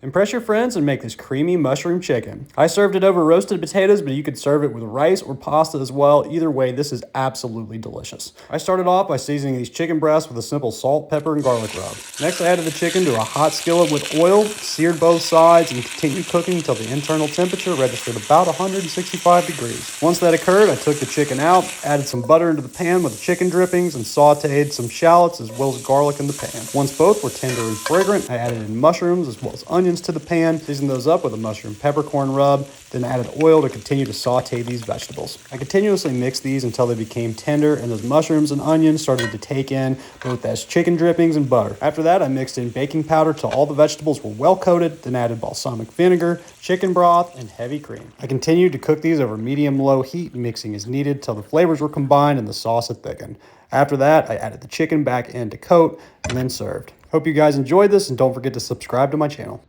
Impress your friends and make this creamy mushroom chicken. I served it over roasted potatoes, but you could serve it with rice or pasta as well. Either way, this is absolutely delicious. I started off by seasoning these chicken breasts with a simple salt, pepper, and garlic rub. Next, I added the chicken to a hot skillet with oil, seared both sides, and continued cooking until the internal temperature registered about 165 degrees. Once that occurred, I took the chicken out, added some butter into the pan with the chicken drippings, and sauteed some shallots as well as garlic in the pan. Once both were tender and fragrant, I added in mushrooms as well as onions to the pan, seasoned those up with a mushroom peppercorn rub, then added oil to continue to saute these vegetables. I continuously mixed these until they became tender and those mushrooms and onions started to take in both as chicken drippings and butter. After that, I mixed in baking powder till all the vegetables were well coated, then added balsamic vinegar, chicken broth, and heavy cream. I continued to cook these over medium-low heat, mixing as needed till the flavors were combined and the sauce had thickened. After that, I added the chicken back in to coat and then served. Hope you guys enjoyed this, and don't forget to subscribe to my channel.